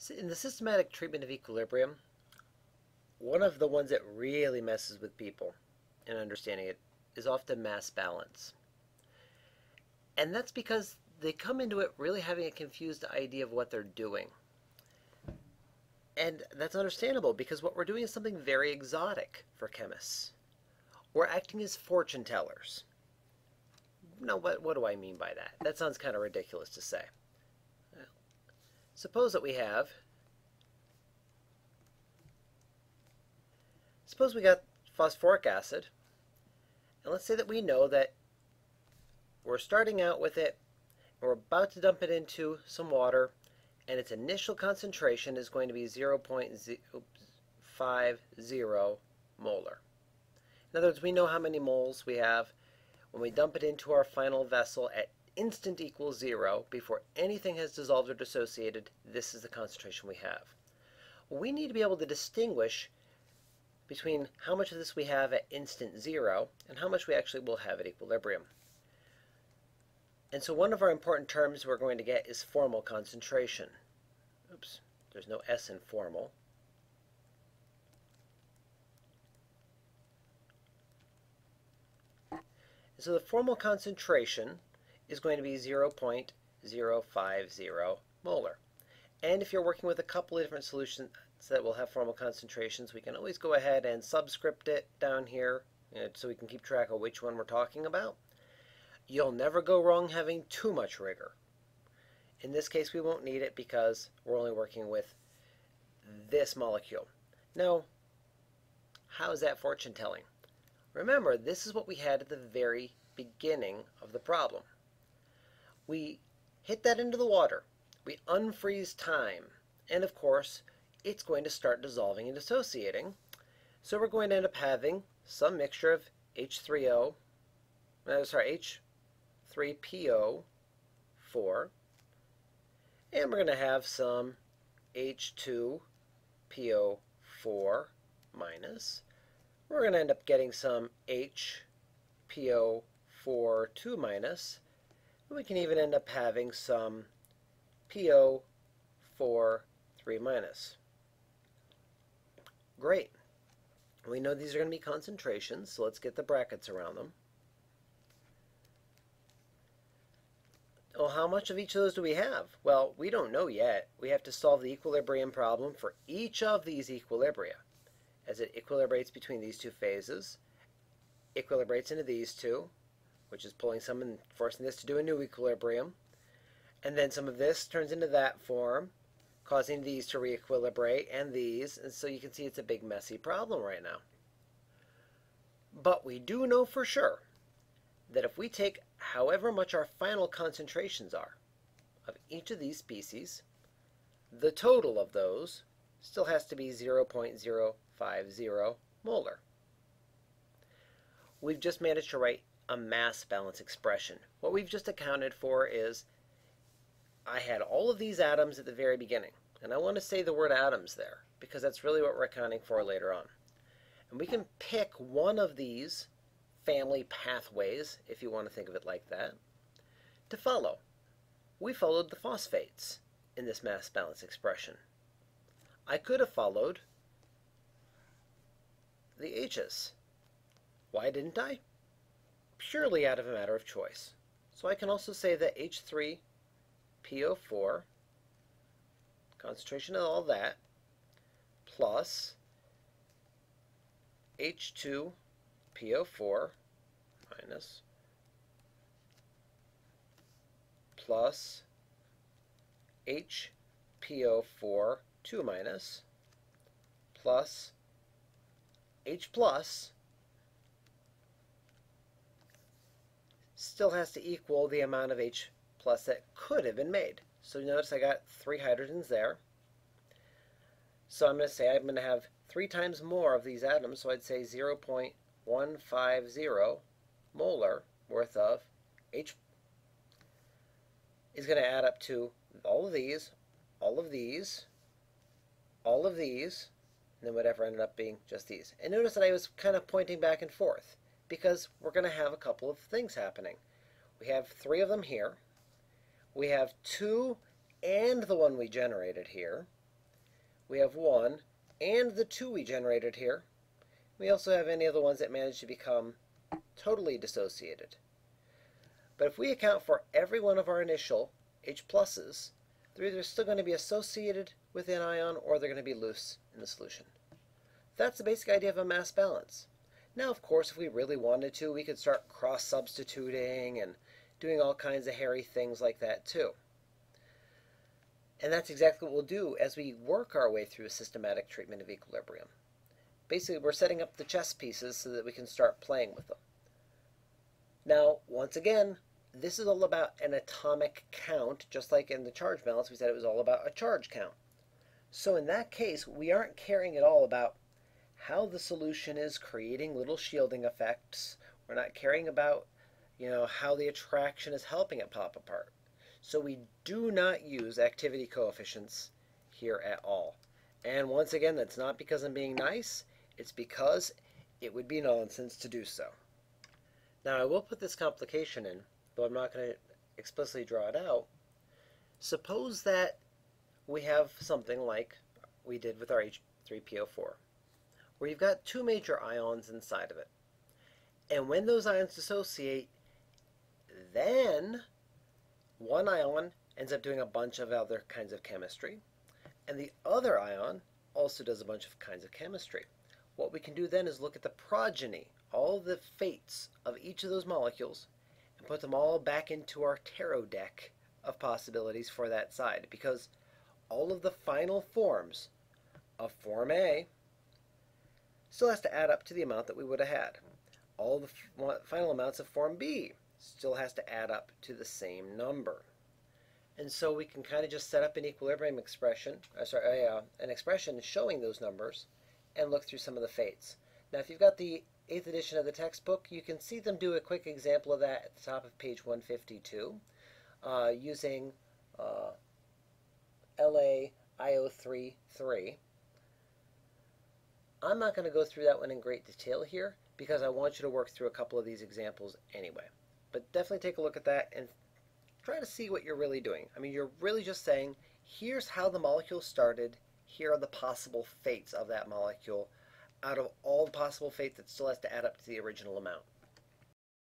In the systematic treatment of equilibrium, one of the ones that really messes with people in understanding it is often mass balance. And that's because they come into it really having a confused idea of what they're doing. And that's understandable because what we're doing is something very exotic for chemists. We're acting as fortune tellers. Now, what do I mean by that? That sounds kind of ridiculous to say. Suppose that suppose we got phosphoric acid, and let's say that we know that we're starting out with it, and we're about to dump it into some water, and its initial concentration is going to be 0.50 molar. In other words, we know how many moles we have when we dump it into our final vessel at instant equals 0, before anything has dissolved or dissociated. This is the concentration we have. Well, we need to be able to distinguish between how much of this we have at instant 0 and how much we actually will have at equilibrium. And so one of our important terms we're going to get is formal concentration. Oops, there's no S in formal. And so the formal concentration is going to be 0.050 molar. And if you're working with a couple of different solutions that will have formal concentrations, we can always go ahead and subscript it down here so we can keep track of which one we're talking about. You'll never go wrong having too much rigor. In this case, we won't need it because we're only working with this molecule. Now, how is that fortune telling? Remember, this is what we had at the very beginning of the problem. We hit that into the water. We unfreeze time. And of course, it's going to start dissolving and dissociating. So we're going to end up having some mixture of H3PO4, and we're going to have some H2PO4 minus. We're going to end up getting some HPO42 minus. We can even end up having some PO43 minus. Great. We know these are going to be concentrations, so let's get the brackets around them. Well, how much of each of those do we have? Well, we don't know yet. We have to solve the equilibrium problem for each of these equilibria. As it equilibrates between these two phases, equilibrates into these two, which is pulling some and forcing this to do a new equilibrium. And then some of this turns into that form, causing these to re-equilibrate and these. And so you can see it's a big messy problem right now. But we do know for sure that if we take however much our final concentrations are of each of these species, the total of those still has to be 0.050 molar. We've just managed to write a mass balance expression. What we've just accounted for is I had all of these atoms at the very beginning. And I want to say the word atoms there because that's really what we're accounting for later on. And we can pick one of these family pathways, if you want to think of it like that, to follow. We followed the phosphates in this mass balance expression. I could have followed the H's. Why didn't I? Purely out of a matter of choice. So I can also say that H3PO4, concentration of all that, plus H2PO4 minus plus HPO4 2 minus plus H plus still has to equal the amount of H plus that could have been made. So notice I got 3 hydrogens there. So I'm going to say I'm going to have 3 times more of these atoms, so I'd say 0.150 molar worth of H is going to add up to all of these, all of these, all of these, and then whatever ended up being just these. And notice that I was kind of pointing back and forth because we're going to have a couple of things happening. We have 3 of them here. We have 2 and the one we generated here. we have 1 and the 2 we generated here. We also have any of the ones that managed to become totally dissociated. But if we account for every one of our initial H pluses, they're either still going to be associated with an ion or they're going to be loose in the solution. That's the basic idea of a mass balance. Now, of course, if we really wanted to, we could start cross-substituting and doing all kinds of hairy things like that too. And that's exactly what we'll do as we work our way through a systematic treatment of equilibrium. Basically, we're setting up the chess pieces so that we can start playing with them. Now, once again, this is all about an atomic count, just like in the charge balance, we said it was all about a charge count. So in that case, we aren't caring at all about how the solution is creating little shielding effects. We're not caring about, how the attraction is helping it pop apart. So we do not use activity coefficients here at all. And once again, that's not because I'm being nice. It's because it would be nonsense to do so. Now, I will put this complication in, though I'm not going to explicitly draw it out. Suppose that we have something like we did with our H3PO4, where you've got 2 major ions inside of it. And when those ions dissociate, then one ion ends up doing a bunch of other kinds of chemistry, and the other ion also does a bunch of kinds of chemistry. What we can do then is look at the progeny, all the fates of each of those molecules, and put them all back into our tarot deck of possibilities for that side, because all of the final forms of form A still has to add up to the amount that we would have had. All the final amounts of form B still has to add up to the same number. And so we can kind of just set up an equilibrium expression, an expression showing those numbers, and look through some of the fates. Now, if you've got the 8th edition of the textbook, you can see them do a quick example of that at the top of page 152, using LaIO33. I'm not going to go through that one in great detail here because I want you to work through a couple of these examples anyway. But definitely take a look at that and try to see what you're really doing. I mean, you're really just saying, here's how the molecule started, here are the possible fates of that molecule out of all the possible fates that still has to add up to the original amount.